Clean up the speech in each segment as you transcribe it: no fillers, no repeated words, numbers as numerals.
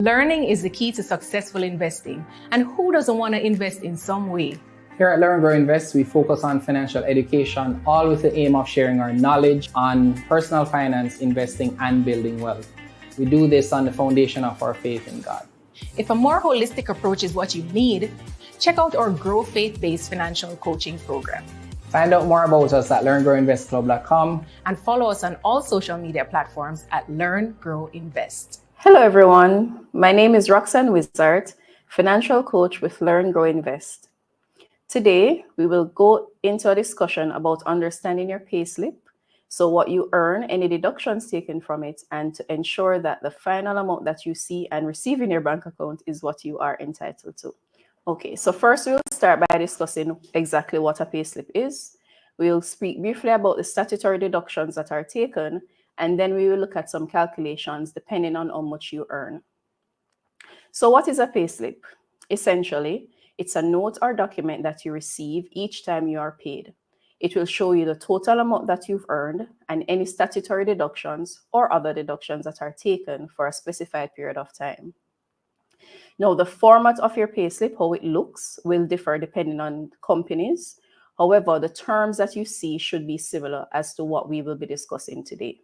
Learning is the key to successful investing, and who doesn't want to invest in some way? Here at L.E.A.R.N Grow Invest, we focus on financial education, all with the aim of sharing our knowledge on personal finance, investing, and building wealth. We do this on the foundation of our faith in God. If a more holistic approach is what you need, check out our Grow Faith-based financial coaching program. Find out more about us at learngrowinvestclub.com and follow us on all social media platforms at L.E.A.R.N Grow Invest. Hello everyone, my name is Roxanne Wizard, financial coach with L.E.A.R.N Grow Invest. Today, we will go into a discussion about understanding your payslip, so what you earn, any deductions taken from it, and to ensure that the final amount that you see and receive in your bank account is what you are entitled to. Okay, so first we'll start by discussing exactly what a payslip is. We'll speak briefly about the statutory deductions that are taken, and then we will look at some calculations depending on how much you earn. So what is a payslip? Essentially, it's a note or document that you receive each time you are paid. It will show you the total amount that you've earned and any statutory deductions or other deductions that are taken for a specified period of time. Now, the format of your payslip, how it looks, will differ depending on companies. However, the terms that you see should be similar as to what we will be discussing today.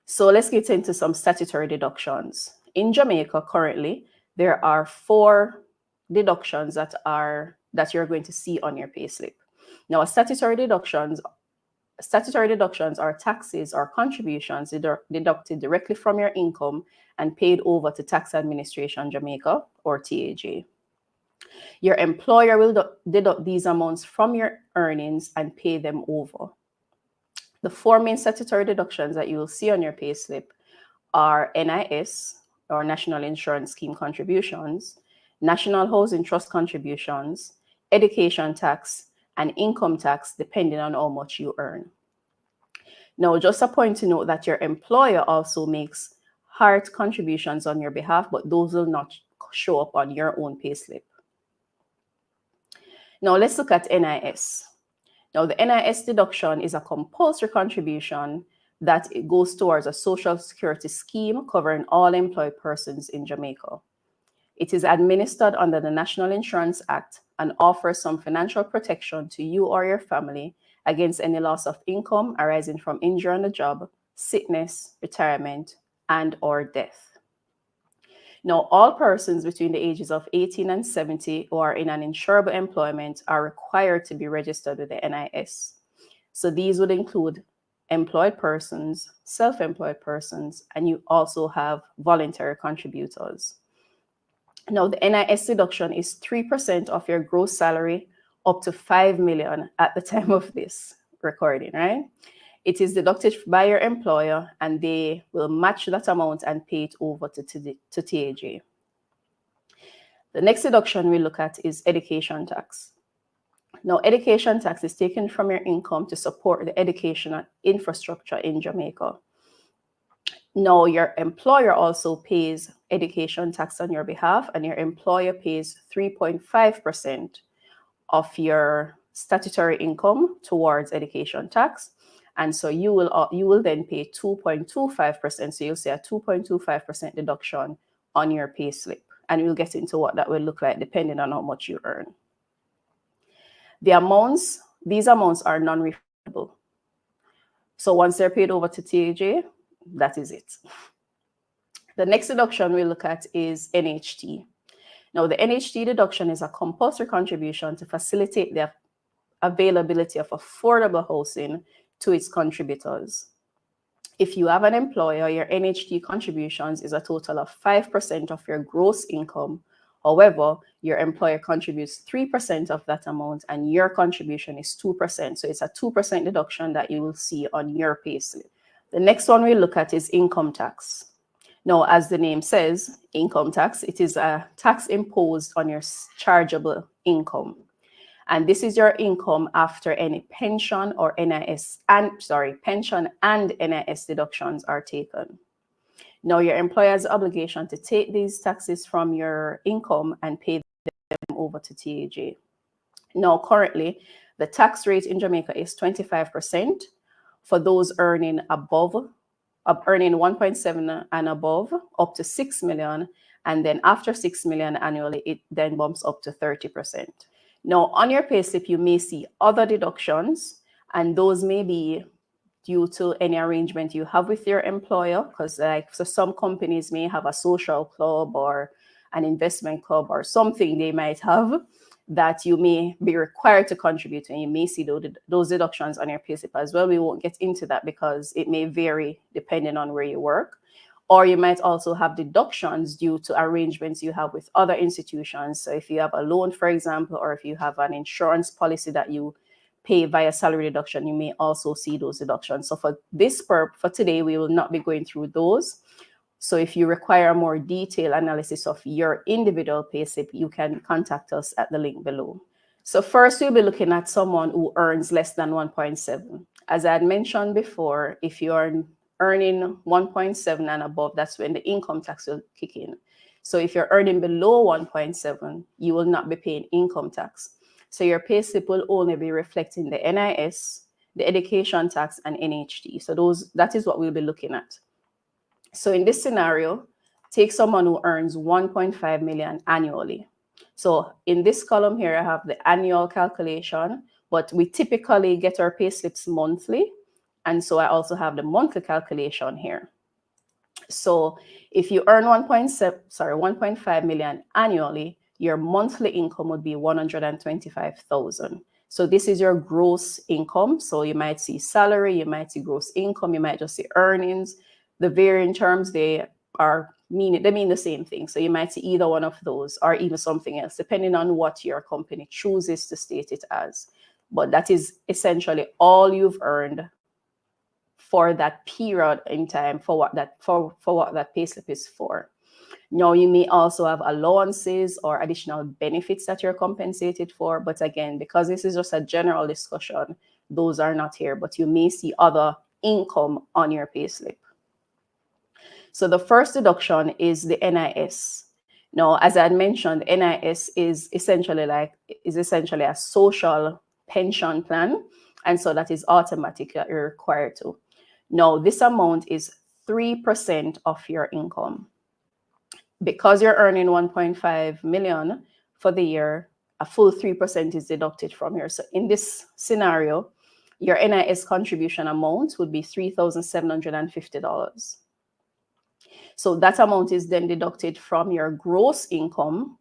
So let's get into some statutory deductions. In Jamaica, currently, there are 4 deductions that you're going to see on your payslip. Now, statutory deductions are taxes or contributions deducted directly from your income and paid over to Tax Administration Jamaica, or TAJ. Your employer will deduct these amounts from your earnings and pay them over. The 4 main statutory deductions that you will see on your payslip are NIS, or National Insurance Scheme contributions, National Housing Trust contributions, education tax, and income tax, depending on how much you earn. Now, just a point to note that your employer also makes hard contributions on your behalf, but those will not show up on your own payslip. Now, let's look at NIS. Now, the NIS deduction is a compulsory contribution that it goes towards a social security scheme covering all employed persons in Jamaica. It is administered under the National Insurance Act and offers some financial protection to you or your family against any loss of income arising from injury on the job, sickness, retirement, and/or death. Now, all persons between the ages of 18 and 70 who are in an insurable employment are required to be registered with the NIS. So these would include employed persons, self-employed persons, and you also have voluntary contributors. Now, the NIS deduction is 3% of your gross salary up to 5 million at the time of this recording, right? It is deducted by your employer and they will match that amount and pay it over to TAJ. The next deduction we look at is education tax. Now, education tax is taken from your income to support the educational infrastructure in Jamaica. Now, your employer also pays education tax on your behalf, and your employer pays 3.5% of your statutory income towards education tax. And so you will then pay 2.25%. So you'll see a 2.25% deduction on your pay slip. And we'll get into what that will look like depending on how much you earn. These amounts are non-refundable. So once they're paid over to TAJ, that is it. The next deduction we look at is NHT. Now, the NHT deduction is a compulsory contribution to facilitate the availability of affordable housing to its contributors. If you have an employer, your NHT contributions is a total of 5% of your gross income. However, your employer contributes 3% of that amount and your contribution is 2%. So it's a 2% deduction that you will see on your payslip. The next one we look at is income tax. Now, as the name says, income tax, it is a tax imposed on your chargeable income. And this is your income after any pension or pension and NIS deductions are taken. Now, your employer has the obligation to take these taxes from your income and pay them over to TAJ. Now, currently, the tax rate in Jamaica is 25% for those earning above earning 1.7 and above, up to 6 million. And then after 6 million annually, it then bumps up to 30%. Now, on your payslip, you may see other deductions, and those may be due to any arrangement you have with your employer, because so some companies may have a social club or an investment club or something they might have that you may be required to contribute, and you may see those deductions on your payslip as well. We won't get into that because it may vary depending on where you work. Or you might also have deductions due to arrangements you have with other institutions. So if you have a loan, for example, or if you have an insurance policy that you pay via salary deduction, you may also see those deductions. So for today, we will not be going through those. So if you require a more detailed analysis of your individual payslip, you can contact us at the link below. So first, we'll be looking at someone who earns less than 1.7. As I had mentioned before, if you are earning 1.7 and above, that's when the income tax will kick in. So if you're earning below 1.7, you will not be paying income tax. So your payslip will only be reflecting the NIS, the education tax, and NHT. So that is what we'll be looking at. So in this scenario, take someone who earns 1.5 million annually. So in this column here, I have the annual calculation, but we typically get our payslips monthly. And so I also have the monthly calculation here. So if you earn 1.5 million annually, your monthly income would be 125,000. So this is your gross income. So you might see salary, you might see gross income, you might just see earnings. The varying terms, they mean the same thing. So you might see either one of those or even something else, depending on what your company chooses to state it as. But that is essentially all you've earned for that period in time for what that payslip is for. Now, you may also have allowances or additional benefits that you're compensated for. But again, because this is just a general discussion, those are not here. But you may see other income on your payslip. So the first deduction is the NIS. Now, as I had mentioned, NIS is essentially a social pension plan. And so that is automatic that you're required to. Now, this amount is 3% of your income. Because you're earning 1.5 million for the year, a full 3% is deducted from here. So in this scenario, your NIS contribution amount would be $3,750. So that amount is then deducted from your gross income,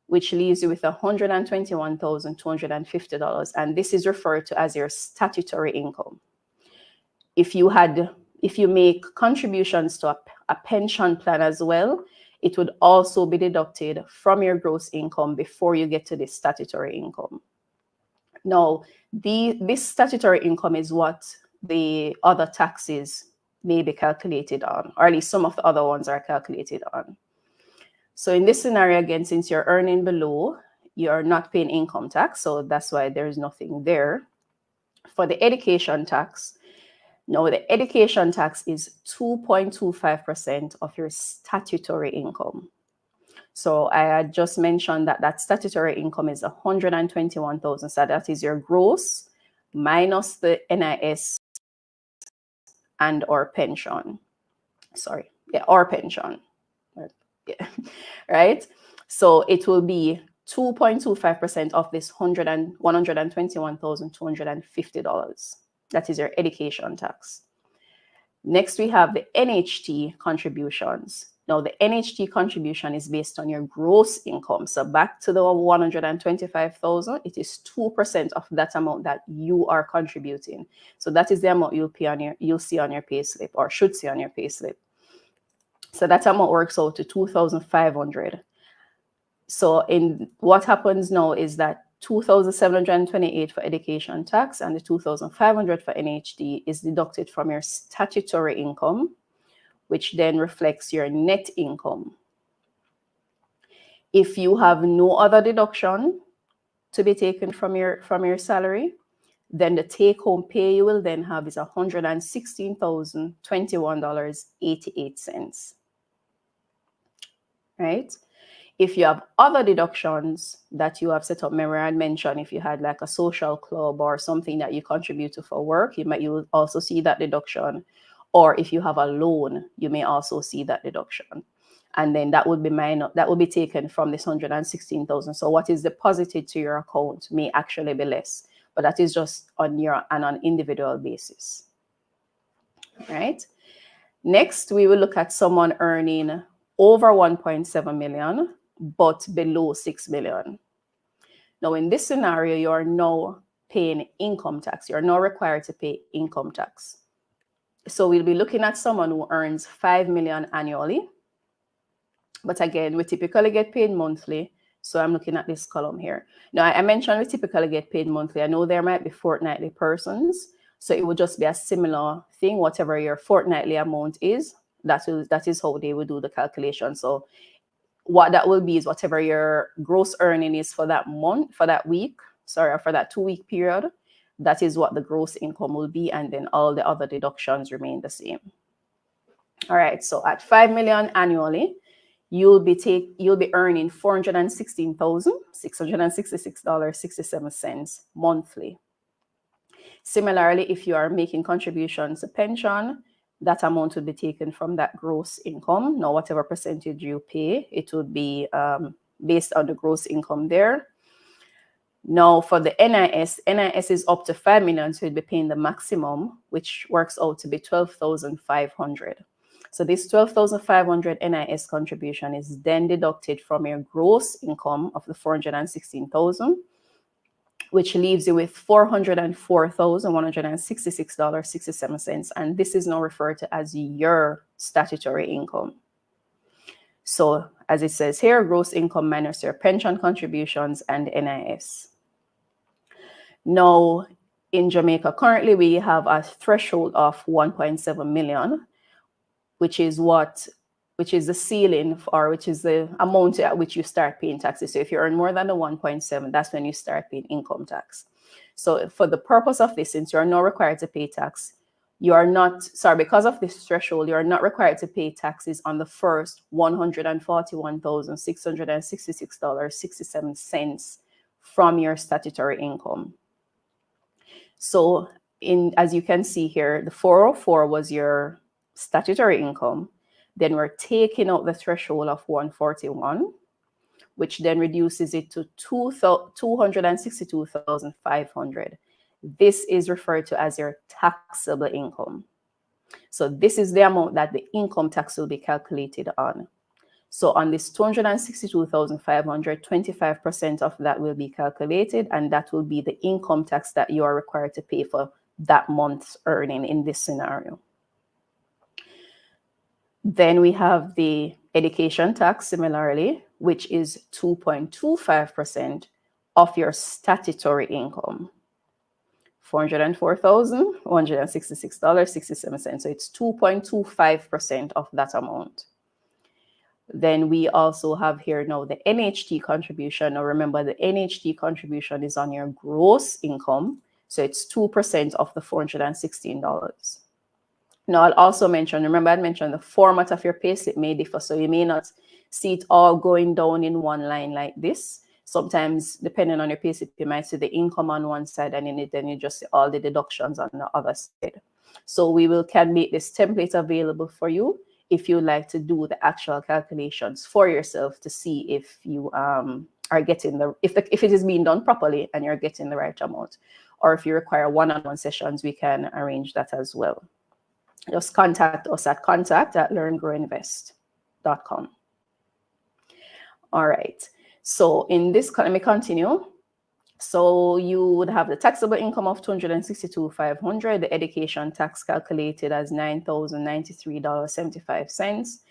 which leaves you with $121,250. And this is referred to as your statutory income. If you make contributions to a pension plan as well, it would also be deducted from your gross income before you get to the statutory income. Now, this statutory income is what the other taxes may be calculated on, or at least some of the other ones are calculated on. So in this scenario, again, since you're earning below, you're not paying income tax, so that's why there's nothing there. For the education tax, now the education tax is 2.25% of your statutory income. So I had just mentioned that statutory income is 121,000. So that is your gross minus the NIS and or pension. Or pension. Yeah, right? So it will be 2.25% of this $121,250. That is your education tax. Next, we have the NHT contributions. Now, the NHT contribution is based on your gross income. So back to the 125,000, it is 2% of that amount that you are contributing. So that is the amount you'll see on your payslip, or should see on your payslip. So that amount works out to $2,500. So in what happens now is that $2,728 for education tax and the $2,500 for NHT is deducted from your statutory income, which then reflects your net income. If you have no other deduction to be taken from your salary, then the take-home pay you will then have is $116,021.88. Right? If you have other deductions that you have set up, remember I mentioned if you had like a social club or something that you contribute to for work, you will also see that deduction. or if you have a loan, you may also see that deduction. And then that would be taken from this 116,000. So what is deposited to your account may actually be less, but that is just on an individual basis. All right. Next, we will look at someone earning over 1.7 million, but below 6 million. Now, in this scenario, you are now paying income tax. You're now required to pay income tax. So we'll be looking at someone who earns 5 million annually. But again, we typically get paid monthly. So I'm looking at this column here. Now, I mentioned we typically get paid monthly. I know there might be fortnightly persons. So it would just be a similar thing. Whatever your fortnightly amount is, that is how they will do the calculation. So what that will be is whatever your gross earning is for that month, for that week, sorry, for that 2-week period, that is what the gross income will be. And then all the other deductions remain the same. All right. So at 5 million annually, you'll be earning $416,666.67 monthly. Similarly, if you are making contributions to pension, that amount would be taken from that gross income. Now, whatever percentage you pay, it would be based on the gross income there. Now, for the NIS is up to 5 million, so you'd be paying the maximum, which works out to be 12,500. So this 12,500 NIS contribution is then deducted from your gross income of the 416,000, which leaves you with $404,166.67. And this is now referred to as your statutory income. So as it says here, gross income minus your pension contributions and NIS. Now, in Jamaica, currently we have a threshold of 1.7 million. Which is the ceiling, or which is the amount at which you start paying taxes. So if you earn more than the 1.7, that's when you start paying income tax. So for the purpose of this, since you are not required to pay tax, because of this threshold, you are not required to pay taxes on the first $141,666.67 from your statutory income. So as you can see here, the 404 was your statutory income. Then we're taking out the threshold of 141, which then reduces it to 262,500. This is referred to as your taxable income. So this is the amount that the income tax will be calculated on. So on this 262,500, 25% of that will be calculated, and that will be the income tax that you are required to pay for that month's earning in this scenario. Then we have the education tax similarly, which is 2.25% of your statutory income. $404,166.67. So it's 2.25% of that amount. Then we also have here now the NHT contribution. Now remember, the NHT contribution is on your gross income. So it's 2% of the $416. Now, I'll also mention, remember I mentioned the format of your payslip may differ, so you may not see it all going down in one line like this. Sometimes, depending on your payslip, you might see the income on one side, and then you just see all the deductions on the other side. So we can make this template available for you if you like to do the actual calculations for yourself to see if you are getting if it is being done properly and you're getting the right amount. Or if you require one-on-one sessions, we can arrange that as well. Just contact us at contact@learngrowinvest.com. All right. So in this, let me continue. So you would have the taxable income of $262,500, the education tax calculated as $9,093.75,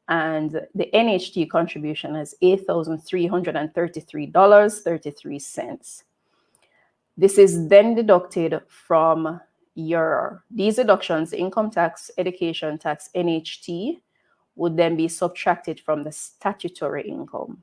and the NHT contribution as $8,333.33. This is then deducted from these deductions, income tax, education tax, NHT, would then be subtracted from the statutory income.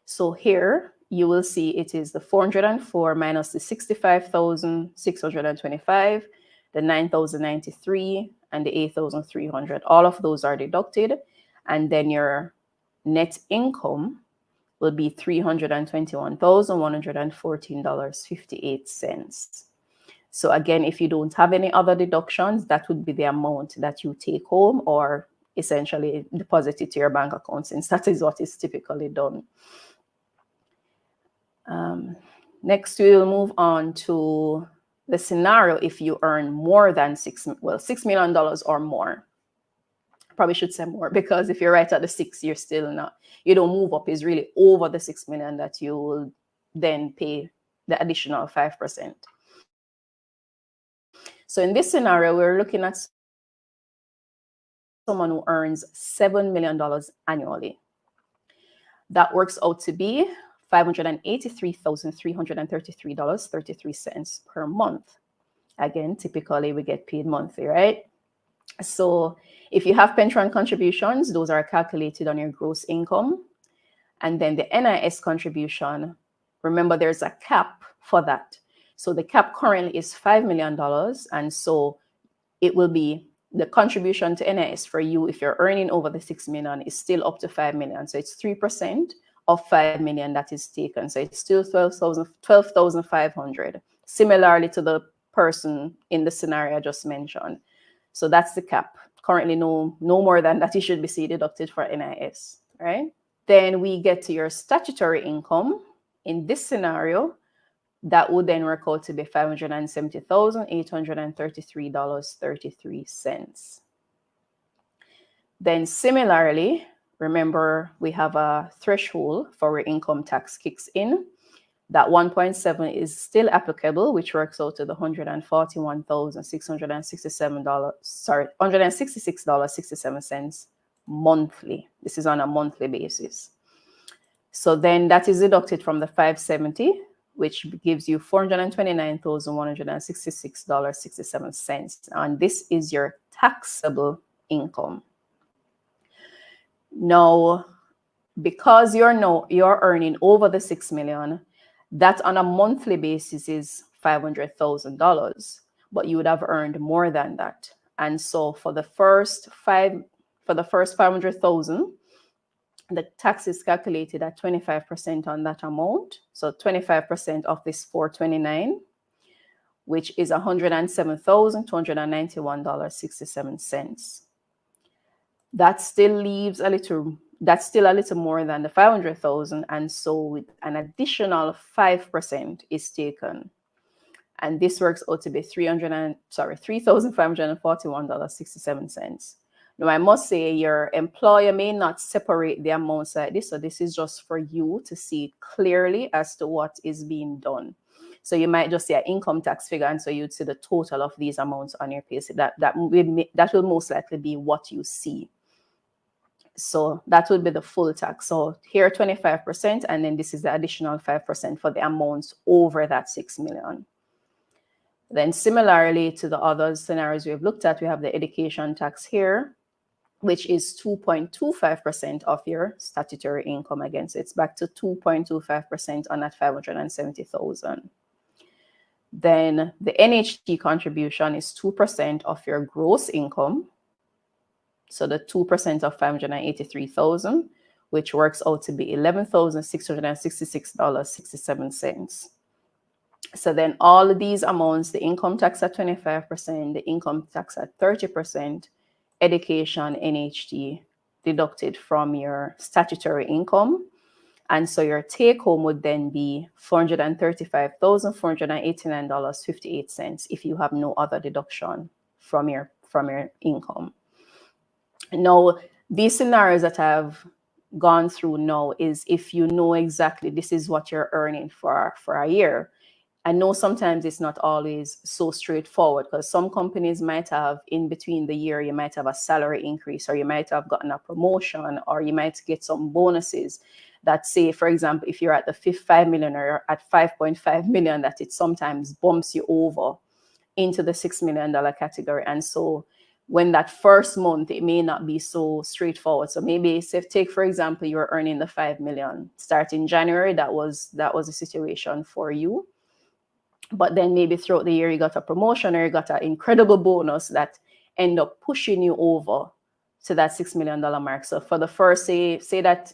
So here you will see it is the 404 minus the 65,625, the 9,093, and the 8,300. All of those are deducted, and then your net income will be $321,114.58. So again, if you don't have any other deductions, that would be the amount that you take home or essentially deposit it to your bank account, since that is what is typically done. Next, we will move on to the scenario if you earn more than $6 million or more. Probably should say more, because if you're right at the 6, you're still not, you don't move up. Is really over the 6 million that you will then pay the additional 5%. So in this scenario, we're looking at someone who earns $7 million annually. That works out to be $583,333.33 per month. Again, typically we get paid monthly, right? So if you have pension contributions, those are calculated on your gross income. And then the NIS contribution, remember there's a cap for that. So the cap currently is $5 million. And so it will be the contribution to NIS for you, if you're earning over the 6 million, is still up to 5 million. So it's 3% of 5 million that is taken. So it's still 12,500, similarly to the person in the scenario I just mentioned. So that's the cap. Currently, no more than that you should be deducted for NIS, right? Then we get to your statutory income. In this scenario, that would then work out to be $570,833.33. Then similarly, remember we have a threshold for where income tax kicks in. That 1.7 is still applicable, which works out to the $166.67 monthly. This is on a monthly basis. So then that is deducted from the 570, which gives you $429,166.67. And this is your taxable income. Now, because you're earning over the 6 million, that on a monthly basis is $500,000, but you would have earned more than that. And so for the first 500,000, the tax is calculated at 25% on that amount. So 25% of this 429, which is $107,291.67. That still leaves that's still a little more than the 500,000, and so with an additional 5% is taken, and this works out to be $3,541.67. Now, I must say your employer may not separate the amounts like this, so this is just for you to see clearly as to what is being done. So you might just see an income tax figure, and so you'd see the total of these amounts on your payslip. That will most likely be what you see. So that would be the full tax. So here 25%, and then this is the additional 5% for the amounts over that 6 million. Then similarly to the other scenarios we've looked at, we have the education tax here, which is 2.25% of your statutory income. Again, so it's back to 2.25% on that 570,000. Then the NHT contribution is 2% of your gross income. So the 2% of 583,000, which works out to be $11,666.67. So then all of these amounts, the income tax at 25%, the income tax at 30%, education, NHT, deducted from your statutory income. And so your take home would then be $435,489.58 if you have no other deduction from your income. Now, these scenarios that I've gone through now is if you know exactly this is what you're earning for a year. I know sometimes it's not always so straightforward, because some companies might have in between the year, you might have a salary increase, or you might have gotten a promotion, or you might get some bonuses that say, for example, if you're at the 5 million or at 5.5 million, that it sometimes bumps you over into the $6 million category. And so when that first month, it may not be so straightforward. So maybe take, for example, you were earning the 5 million starting January. That was the situation for you. But then maybe throughout the year, you got a promotion or you got an incredible bonus that end up pushing you over to that $6 million mark. So for the first, say that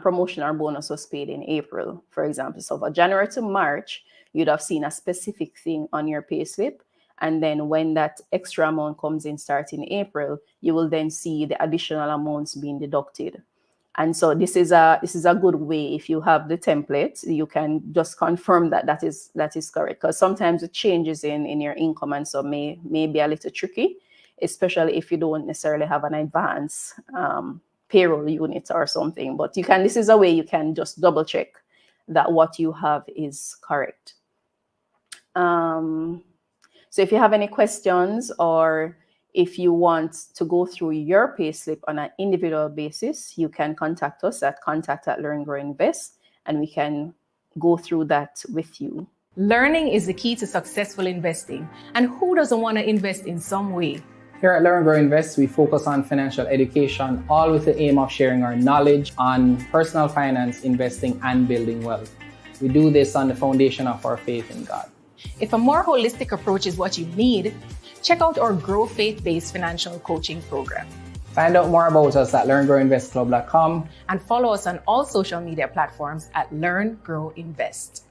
promotion or bonus was paid in April, for example. So for January to March, you'd have seen a specific thing on your payslip. And then when that extra amount comes in starting April, you will then see the additional amounts being deducted. And so this is a good way. If you have the template, you can just confirm that that is correct, because sometimes the changes in your income and so may be a little tricky, especially if you don't necessarily have an advance payroll unit or something. But this is a way you can just double check that what you have is correct. So if you have any questions, or if you want to go through your payslip on an individual basis, you can contact us at contact@L.E.A.R.N, and we can go through that with you. Learning is the key to successful investing. And who doesn't want to invest in some way? Here at L.E.A.R.N, we focus on financial education, all with the aim of sharing our knowledge on personal finance, investing, and building wealth. We do this on the foundation of our faith in God. If a more holistic approach is what you need, check out our Grow Faith-based financial coaching program. Find out more about us at learngrowinvestclub.com and follow us on all social media platforms at Learn, Grow, Invest.